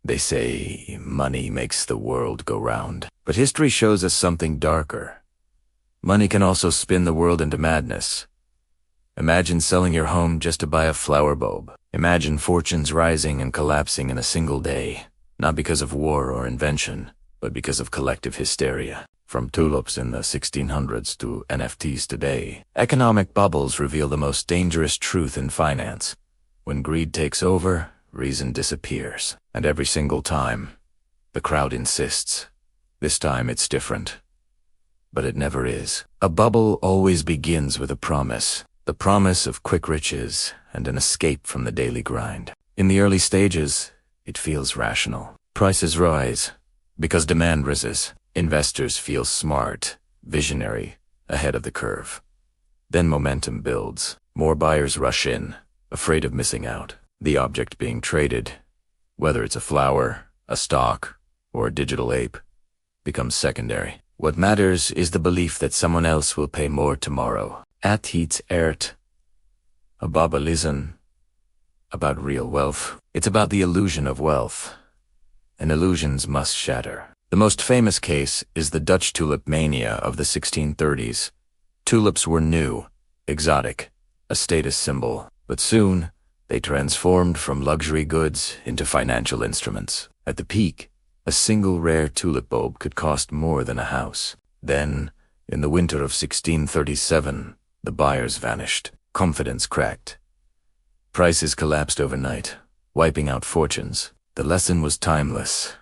They say money makes the world go round. But history shows us something darker. Money can also spin the world into madness. Imagine selling your home just to buy a flower bulb. Imagine fortunes rising and collapsing in a single day, not because of war or invention, but because of collective hysteria. From tulips in the 1600s to NFTs today, economic bubbles reveal the most dangerous truth in finance. When greed takes over, reason disappears. And every single time, the crowd insists. This time it's different. But it never is. A bubble always begins with a promise. The promise of quick riches and an escape from the daily grind. In the early stages, it feels rational. Prices rise because demand rises. Investors feel smart, visionary, ahead of the curve. Then momentum builds. More buyers rush in, afraid of missing out. The object being traded, whether it's a flower, a stock, or a digital ape, becomes secondary. What matters is the belief that someone else will pay more tomorrow. At iets eert. A bubble isn't about real wealth. It's about the illusion of wealth. And illusions must shatter. The most famous case is the Dutch Tulip Mania of the 1630s. Tulips were new, exotic, a status symbol. But soon, they transformed from luxury goods into financial instruments. At the peak, a single rare tulip bulb could cost more than a house. Then, in the winter of 1637, the buyers vanished. Confidence cracked. Prices collapsed overnight, wiping out fortunes. The lesson was timeless.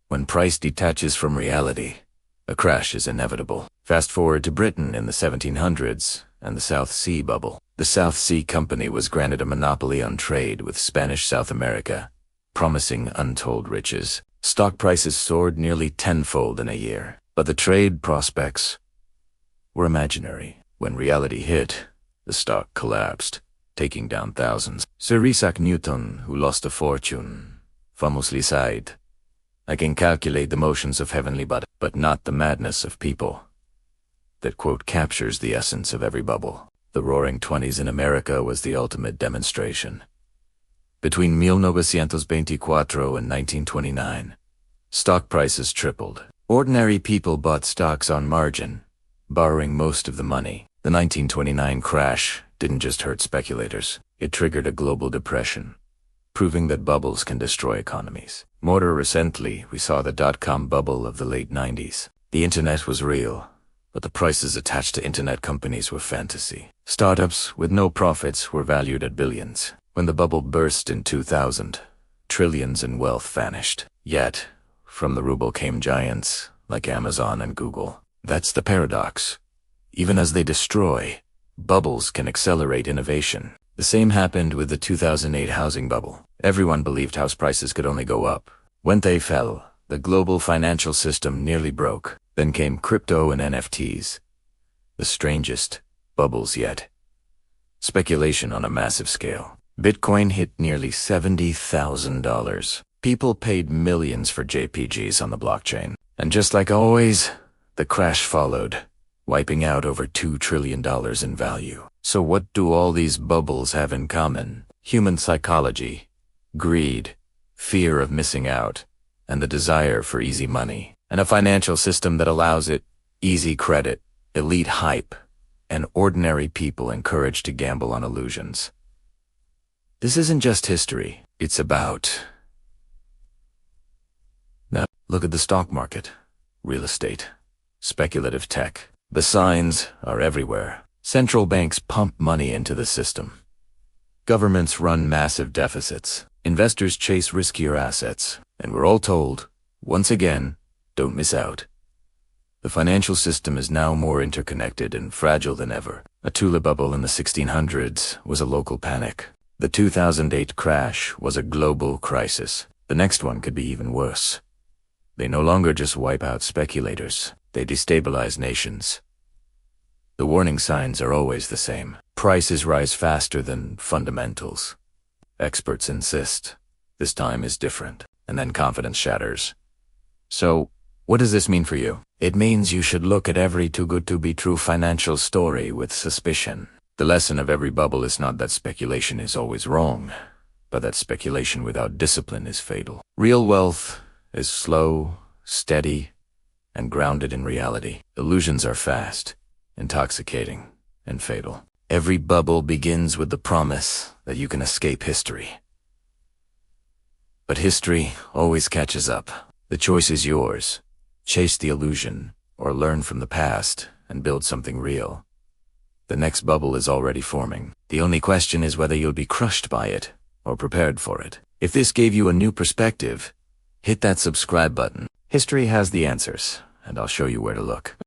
When price detaches from reality, a crash is inevitable. Fast forward to Britain in the 1700s and the South Sea bubble. The South Sea Company was granted a monopoly on trade with Spanish South America, promising untold riches. Stock prices soared nearly tenfold in a year, but the trade prospects were imaginary. When reality hit, the stock collapsed, taking down thousands. Sir Isaac Newton, who lost a fortune, famously sighed, "I can calculate the motions of heavenly bodies, but not the madness of people." That quote captures the essence of every bubble. The Roaring Twenties in America was the ultimate demonstration. Between 1924 and 1929, stock prices tripled. Ordinary people bought stocks on margin, borrowing most of the money. The 1929 crash didn't just hurt speculators. It triggered a global depression, proving that bubbles can destroy economies. More recently, we saw the dot-com bubble of the late 90s. The internet was real, but the prices attached to internet companies were fantasy. Startups with no profits were valued at billions. When the bubble burst in 2000, trillions in wealth vanished. Yet, from the ruble came giants like Amazon and Google. That's the paradox. Even as they destroy, bubbles can accelerate innovation. The same happened with the 2008 housing bubble. Everyone believed house prices could only go up. When they fell, the global financial system nearly broke. Then came crypto and NFTs. The strangest bubbles yet. Speculation on a massive scale. Bitcoin hit nearly $70,000. People paid millions for JPGs on the blockchain. And just like always, the crash followed, wiping out over $2 trillion in value. So what do all these bubbles have in common? Human psychology, greed, fear of missing out, and the desire for easy money. And a financial system that allows it, easy credit, elite hype, and ordinary people encouraged to gamble on illusions. This isn't just history, it's about... Now, look at the stock market, real estate, speculative tech. The signs are everywhere. Central banks pump money into the system. Governments run massive deficits. Investors chase riskier assets. And we're all told, once again, don't miss out. The financial system is now more interconnected and fragile than ever. A tulip bubble in the 1600s was a local panic. The 2008 crash was a global crisis. The next one could be even worse. They no longer just wipe out speculators, they destabilize nations. The warning signs are always the same. Prices rise faster than fundamentals. Experts insist this time is different, and then confidence shatters. So, what does this mean for you? It means you should look at every too-good-to-be-true financial story with suspicion. The lesson of every bubble is not that speculation is always wrong, but that speculation without discipline is fatal. Real wealth is slow, steady, and grounded in reality. Illusions are fast, intoxicating, and fatal. Every bubble begins with the promise that you can escape history. But history always catches up. The choice is yours. Chase the illusion, or learn from the past and build something real. The next bubble is already forming. The only question is whether you'll be crushed by it or prepared for it. If this gave you a new perspective, hit that subscribe button. History has the answers, and I'll show you where to look.